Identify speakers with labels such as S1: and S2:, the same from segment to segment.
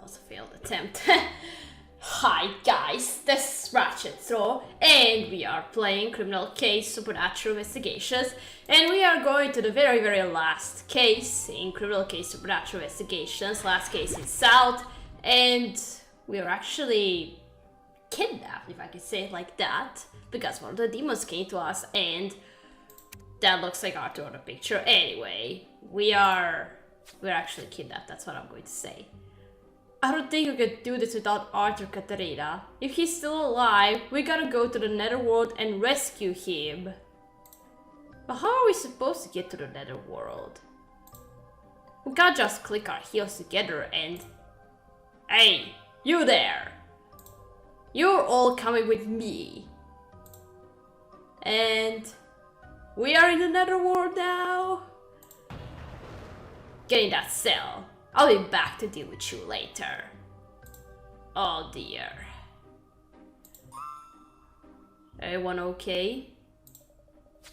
S1: was a failed attempt. Hi guys, this is Ratchet, and we are playing Criminal Case Supernatural Investigations, and we are going to the very last case in Criminal Case Supernatural Investigations. Last case in South, and we are actually kidnapped, if I can say it like that, because one of the demons came to us, and that looks like Arthur on the picture. Anyway, we're actually kidnapped, that's what I'm going to say. I don't think we could do this without Arthur Katarina. If he's still alive, we gotta go to the Netherworld and rescue him. But how are we supposed to get to the Netherworld? We can't just click our heels together and... Hey, you there! You're all coming with me. And... we are in the Netherworld now. Get in that cell. I'll be back to deal with you later. Oh dear. Everyone okay?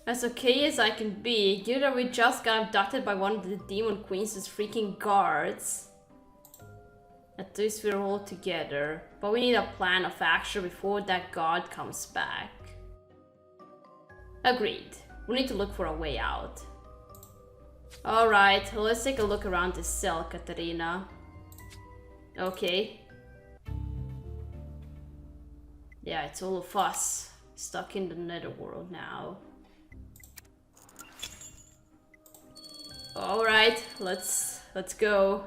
S1: As okay as I can be, given that we just got abducted by one of the Demon Queen's freaking guards. At least we're all together, but we need a plan of action before that guard comes back. Agreed. We need to look for a way out. Alright, let's take a look around this cell, Katarina. Okay. Yeah, it's all of us stuck in the Netherworld now. Alright, let's go.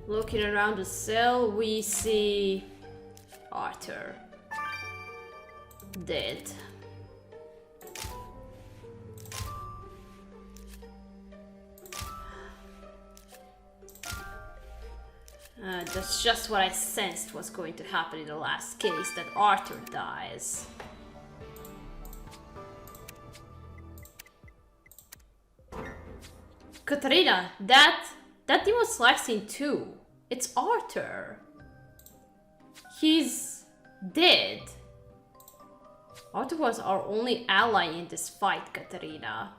S1: Looking around the cell, we see Arthur dead. That's just what I sensed was going to happen in the last case, that Arthur dies. Katarina, that demon sliced in two. It's Arthur. He's dead. Arthur was our only ally in this fight, Katarina.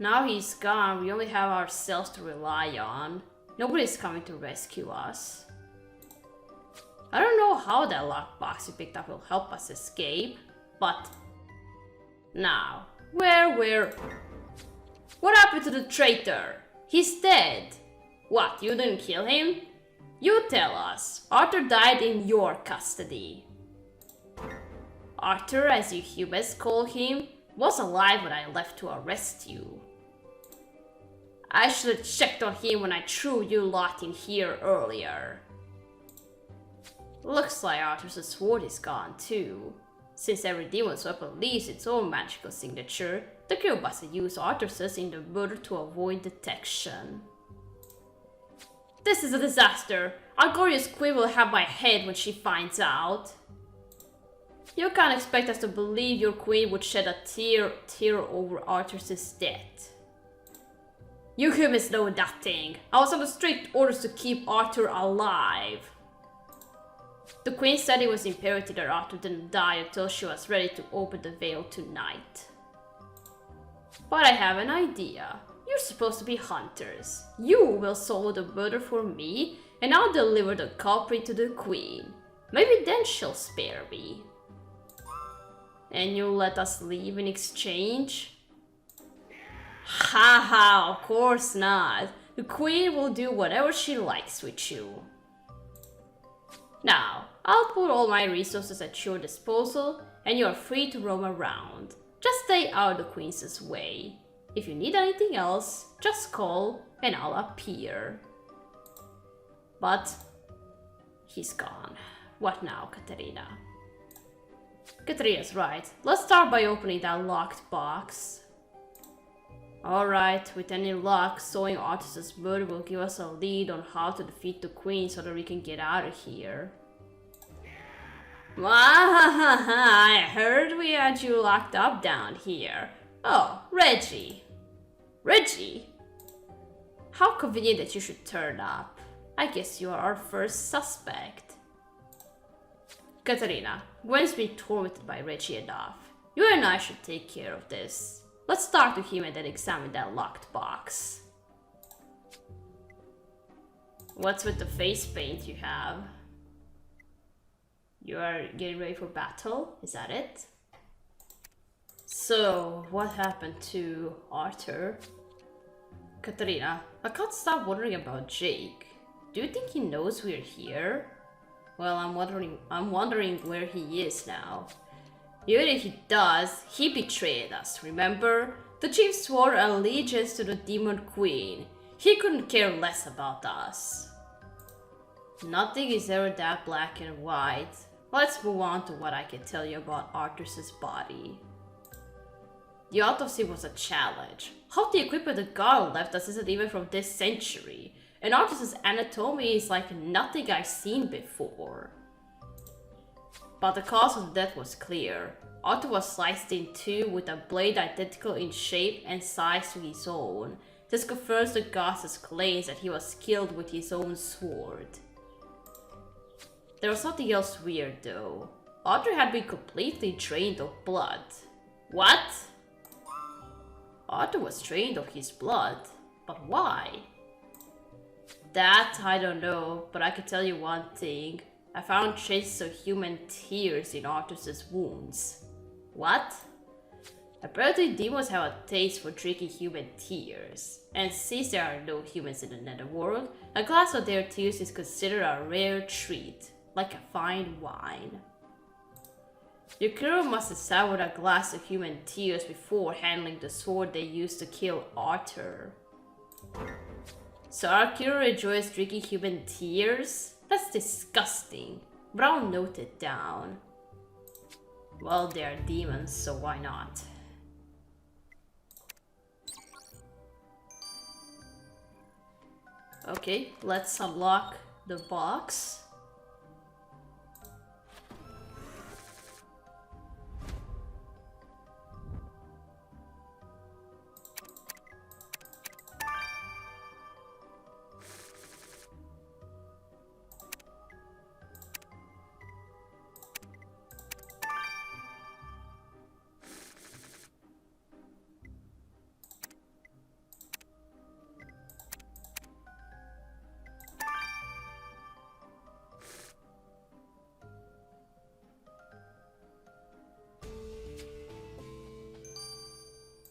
S1: Now he's gone, we only have ourselves to rely on. Nobody's coming to rescue us. I don't know how that lockbox we picked up will help us escape, but... now, what happened to the traitor? He's dead. What, you didn't kill him? You tell us. Arthur died in your custody. Arthur, as you humans call him, was alive when I left to arrest you. I should have checked on him when I threw you lot in here earlier. Looks like Arthur's sword is gone too. Since every demon's weapon leaves its own magical signature, the crew must have used Arthur's in the murder to avoid detection. This is a disaster. Our glorious queen will have my head when she finds out. You can't expect us to believe your queen would shed a tear over Arthur's death. You humans know nothing. I was under strict orders to keep Arthur alive. The queen said it was imperative that Arthur didn't die until she was ready to open the veil tonight. But I have an idea. You're supposed to be hunters. You will solve the murder for me, and I'll deliver the culprit to the queen. Maybe then she'll spare me. And you'll let us leave in exchange? Haha, of course not. The queen will do whatever she likes with you. Now, I'll put all my resources at your disposal, and you are free to roam around. Just stay out of the queen's way. If you need anything else, just call and I'll appear. But he's gone. What now, Katarina? Katarina's right. Let's start by opening that locked box. Alright, with any luck, solving Arthur's murder will give us a lead on how to defeat the queen so that we can get out of here. I heard we had you locked up down here. Oh, Reggie. Reggie? How convenient that you should turn up. I guess you are our first suspect. Katarina, Gwen's been tormented by Ratchet enough. You and I should take care of this. Let's talk to him and then examine that locked box. What's with the face paint you have? You are getting ready for battle? Is that it? So, what happened to Arthur? Katarina, I can't stop wondering about Jake. Do you think he knows we're here? Well, I'm wondering where he is now. Even if he does, he betrayed us, remember? The chief swore allegiance to the Demon Queen. He couldn't care less about us. Nothing is ever that black and white. Let's move on to what I can tell you about Arthur's body. The autopsy was a challenge. Half the equipment the guard left us isn't even from this century, and Arthur's anatomy is like nothing I've seen before. But the cause of death was clear. Arthur was sliced in two with a blade identical in shape and size to his own. This confirms the god's claims that he was killed with his own sword. There was something else weird though. Arthur had been completely drained of blood. What? Arthur was drained of his blood, but why? That I don't know, but I can tell you one thing. I found traces of human tears in Arthur's wounds. What? Apparently demons have a taste for drinking human tears, and since there are no humans in the Netherworld, a glass of their tears is considered a rare treat, like a fine wine. Your crew must have savored a glass of human tears before handling the sword they used to kill Arthur. So our crew enjoys drinking human tears? That's disgusting, but I'll note it down. Well, they're demons, so why not? Okay, let's unlock the box.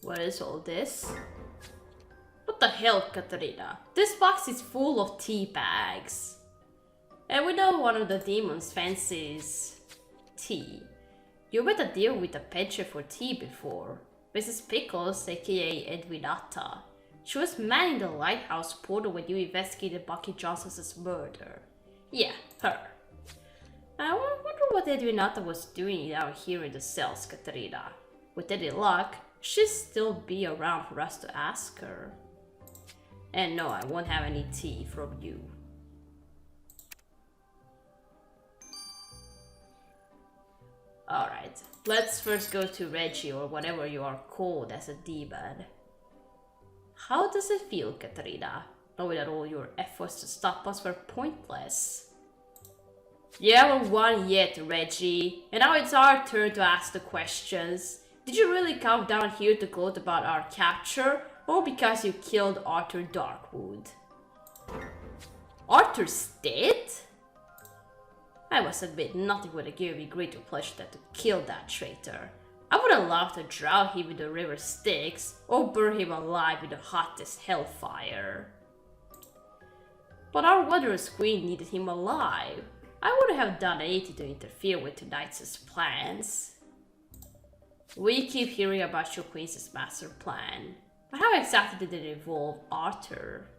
S1: What is all this? What the hell, Katarina? This box is full of tea bags. And we know one of the demons fancies tea. You made a deal with a penchant for tea before. Mrs. Pickles, aka Edwinata. She was manning the lighthouse portal when you investigated Bucky Johnson's murder. Yeah, her. I wonder what Edwinata was doing out here in the cells, Katarina. With any luck, she'd still be around for us to ask her. And no, I won't have any tea from you. Alright, let's first go to Reggie, or whatever you are called as a demon. How does it feel, Katarina, knowing that all your efforts to stop us were pointless? You haven't won yet, Reggie, and now it's our turn to ask the questions. Did you really come down here to gloat about our capture, or because you killed Arthur Darkwood? Arthur's dead? I must admit, nothing would have given me greater pleasure than to kill that traitor. I would have loved to drown him in the river Styx, or burn him alive in the hottest hellfire. But our wondrous queen needed him alive. I wouldn't have done anything to interfere with tonight's plans. We keep hearing about your queen's master plan, but how exactly did it involve Arthur?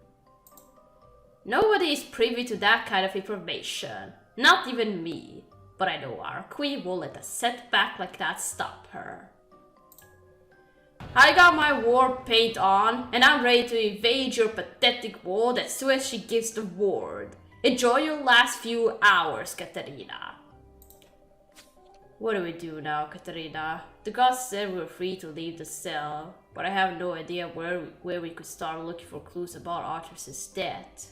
S1: Nobody is privy to that kind of information, not even me, but I know our queen won't let a setback like that stop her. I got my war paint on, and I'm ready to invade your pathetic world as soon as she gives the word. Enjoy your last few hours, Katarina. What do we do now, Katarina? The gods said we were free to leave the cell, but I have no idea where we could start looking for clues about Arthur's death.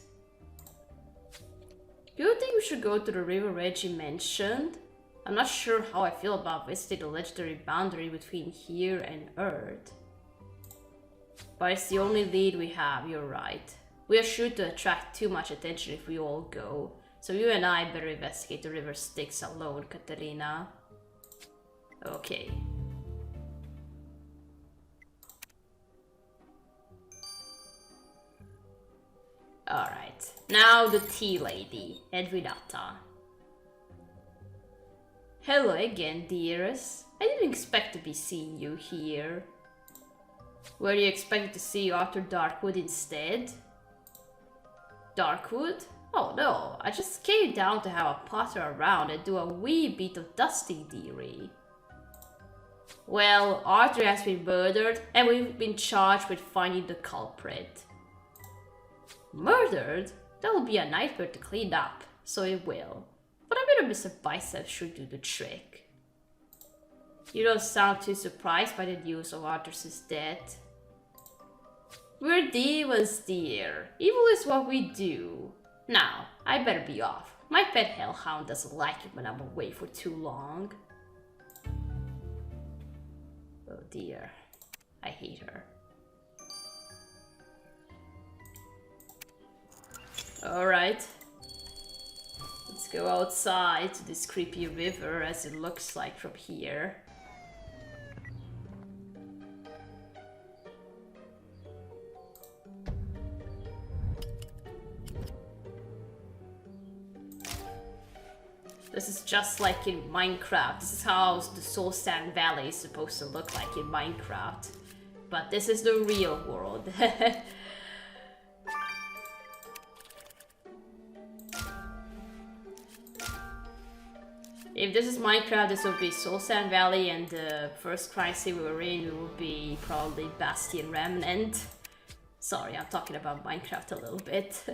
S1: Do you think we should go to the river Reggie mentioned? I'm not sure how I feel about visiting the legendary boundary between here and Earth. But it's the only lead we have, you're right. We are sure to attract too much attention if we all go. So you and I better investigate the river Styx alone, Katerina. Okay. Alright, now the tea lady, Edwinata. Hello again, dearest. I didn't expect to be seeing you here. Were you expecting to see Arthur Darkwood instead? Darkwood? Oh no, I just came down to have a potter around and do a wee bit of dusting, dearie. Well, Arthur has been murdered and we've been charged with finding the culprit. Murdered? That will be a nightmare to clean up, so it will. But I bet Mr. Bicep should do the trick. You don't sound too surprised by the news of Arthur's death. We're demons, dear. Evil is what we do. Now, I better be off. My pet hellhound doesn't like it when I'm away for too long. Oh dear. I hate her. Alright. Let's go outside to this creepy river as it looks like from here. This is just like in Minecraft. This is how the Soul Sand Valley is supposed to look like in Minecraft. But this is the real world. If this is Minecraft, this would be Soul Sand Valley, and the first crime scene we were in would be probably Bastion Remnant. Sorry, I'm talking about Minecraft a little bit.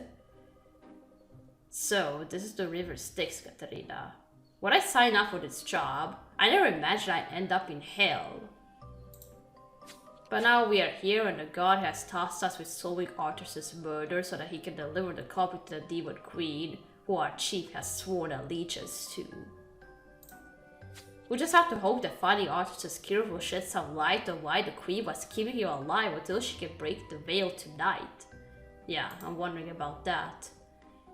S1: So, this is the river Styx, Katerina. When I signed up for this job, I never imagined I'd end up in hell. But now we are here and the god has tasked us with solving Arthur's murder so that he can deliver the culprit to the Demon Queen, who our chief has sworn allegiance to. We just have to hope that finding Arthur's cure will shed some light on why the Queen was keeping him alive until she can break the veil tonight. Yeah, I'm wondering about that.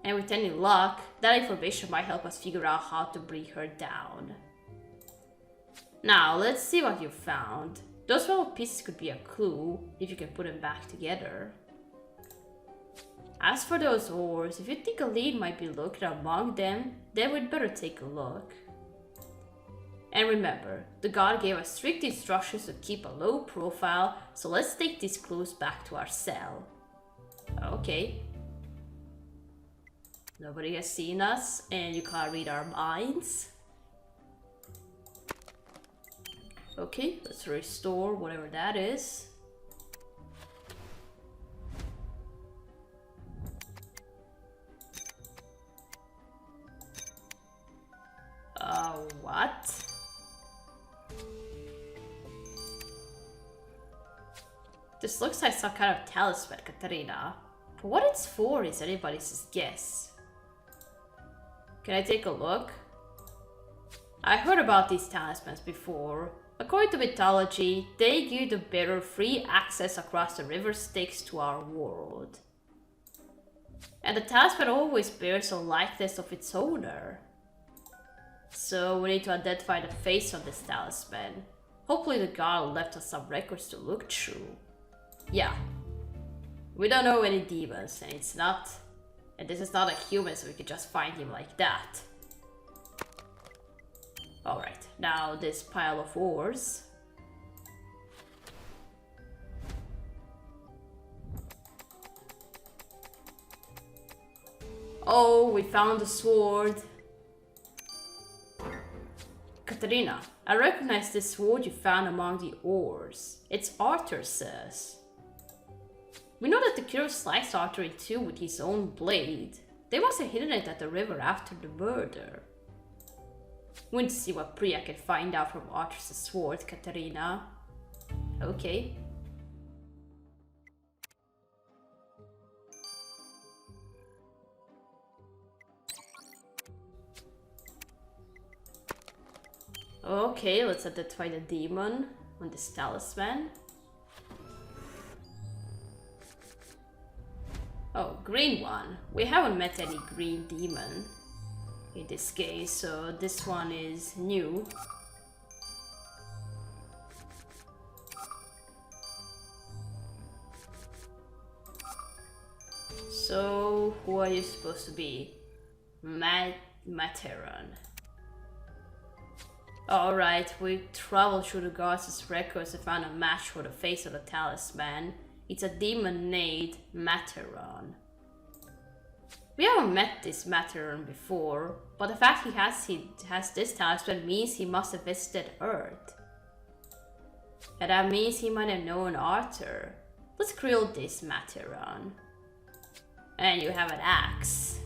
S1: And with any luck, that information might help us figure out how to bring her down. Now, let's see what you found. Those little pieces could be a clue, if you can put them back together. As for those ores, if you think a lead might be lurking among them, then we'd better take a look. And remember, the god gave us strict instructions to keep a low profile, so let's take these clues back to our cell. Okay. Nobody has seen us, and you can't read our minds. Okay, let's restore whatever that is. What? This looks like some kind of talisman, Katerina. But what it's for is anybody's guess. Can I take a look? I heard about these talismans before. According to mythology, they give the bearer free access across the river Styx to our world. And the talisman always bears a likeness of its owner. So we need to identify the face of this talisman. Hopefully the god left us some records to look through. Yeah. We don't know any demons, and it's not... And this is not a human, so we could just find him like that. Alright, now this pile of ores. Oh, we found the sword. Katerina, I recognize this sword you found among the ores. It's Arthur's. We know that the killer sliced Arthur in two with his own blade. They must have hidden it at the river after the murder. We need to see what Priya can find out from Arthur's sword, Katerina. Okay. Okay, let's identify the demon on this talisman. Oh, green one. We haven't met any green demon in this case, so this one is new. So, who are you supposed to be? Matheson. Alright, we traveled through the guards' records and found a match for the face of the talisman. It's a demon named Matheson. We haven't met this Matheson before, but the fact he has this talisman means he must have visited Earth. And that means he might have known Arthur. Let's grill this Matheson. And you have an axe.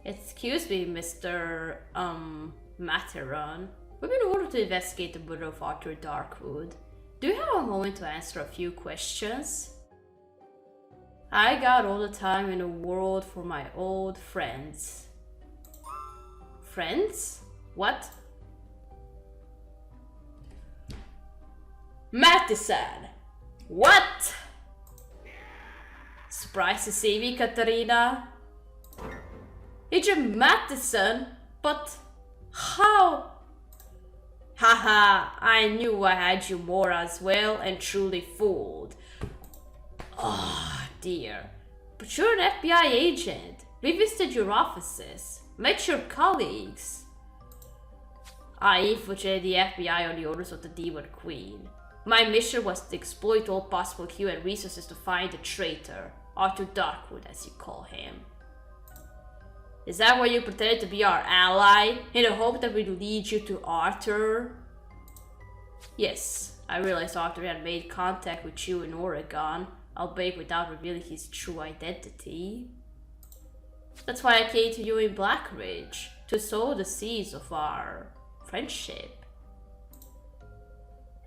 S1: Excuse me, Mr. Matheson. We've been ordered to investigate the murder of Arthur Darkwood. Do you have a moment to answer a few questions? I got all the time in the world for my old friends. Friends? What? Matheson! What? Surprised to see me, Katarina? It's a Matheson, but how? Haha, I knew I had you more as well and truly fooled. Oh dear, but you're an FBI agent. We visited your offices, met your colleagues. I infiltrated the FBI on the orders of the Demon Queen. My mission was to exploit all possible human resources to find the traitor, Arthur Darkwood as you call him. Is that why you pretended to be our ally, in the hope that we'd lead you to Arthur? Yes, I realized Arthur had made contact with you in Oregon, albeit without revealing his true identity. That's why I came to you in Blackridge, to sow the seeds of our friendship.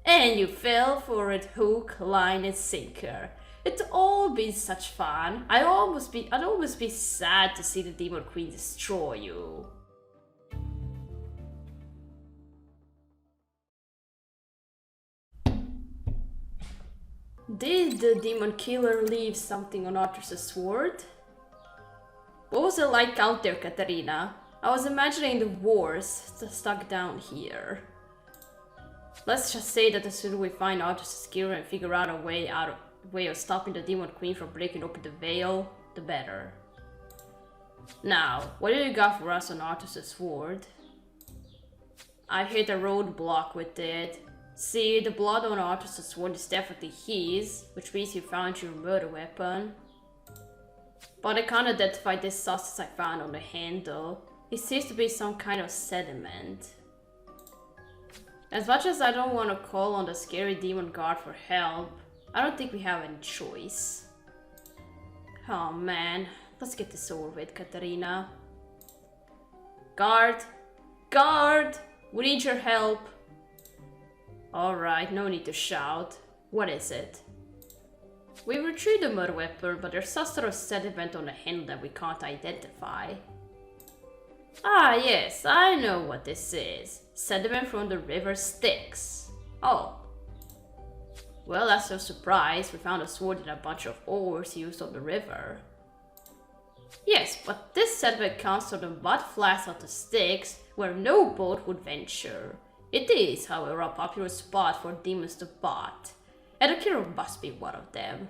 S1: And you fell for it hook, line, and sinker. It's all been such fun. I'd almost be sad to see the Demon Queen destroy you. Did the Demon Killer leave something on Arthur's sword? What was it like out there, Katarina? I was imagining the wars stuck down here. Let's just say that the sooner we find Arthur's gear and figure out a way of stopping the Demon Queen from breaking open the veil, the better. Now, what do you got for us on Arthur's sword? I hit a roadblock with it. See, the blood on Arthur's sword is definitely his, which means you found your murder weapon. But I can't identify this substance I found on the handle. It seems to be some kind of sediment. As much as I don't want to call on the scary demon guard for help, I don't think we have any choice. Oh man, let's get this over with, Katarina. Guard! Guard! We need your help! Alright, no need to shout. What is it? We retrieved the murder weapon, but there's some sort of sediment on the handle that we can't identify. Ah yes, I know what this is. Sediment from the river Styx. Oh. Well, that's no surprise. We found a sword and a bunch of oars used on the river. Yes, but this sediment comes from the mud flats of the Styx, where no boat would venture. It is, however, a popular spot for demons to bat, and the killer must be one of them.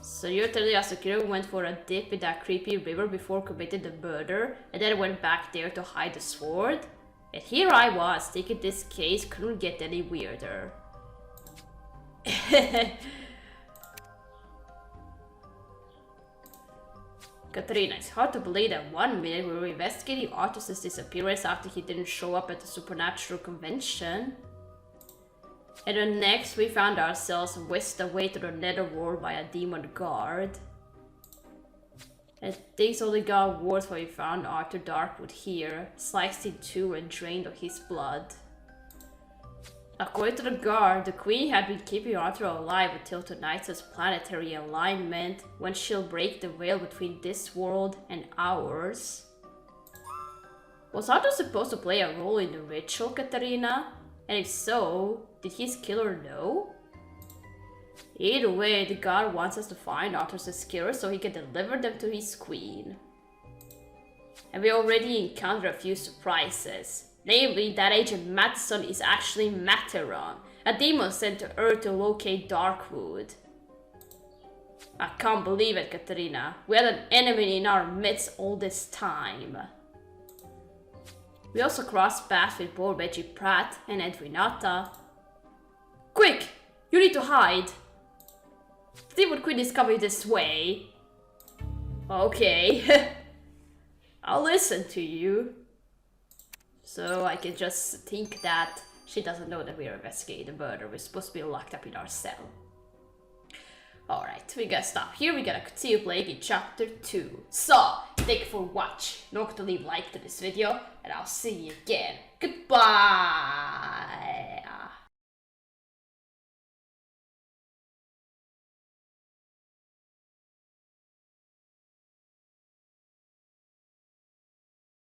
S1: So you're telling us the killer went for a dip in that creepy river before committing the murder, and then went back there to hide the sword? And here I was, thinking this case couldn't get any weirder. Katarina, it's hard to believe that 1 minute we were investigating Arthur's disappearance after he didn't show up at the supernatural convention. And the next we found ourselves whisked away to the Netherworld by a demon guard. And things only got worse when we found Arthur Darkwood here, sliced in two and drained of his blood. According to the guard, the Queen had been keeping Arthur alive until tonight's planetary alignment, when she'll break the veil between this world and ours. Was Arthur supposed to play a role in the ritual, Katarina? And if so, did his killer know? Either way, the guard wants us to find Arthur's killer so he can deliver them to his queen. And we already encountered a few surprises. Namely, that Agent Matheson is actually Matheron, a demon sent to Earth to locate Darkwood. I can't believe it, Katarina. We had an enemy in our midst all this time. We also crossed paths with both Reggie Pratt and Edwinata. Quick! You need to hide! The demon queen is coming this way. Okay. I'll listen to you. So I can just think that she doesn't know that we're investigating the murder. We're supposed to be locked up in our cell. Alright, we gotta stop here. We gotta continue playing in chapter 2. So, thank you for watching. Don't forget to leave a like to this video, and I'll see you again. Goodbye!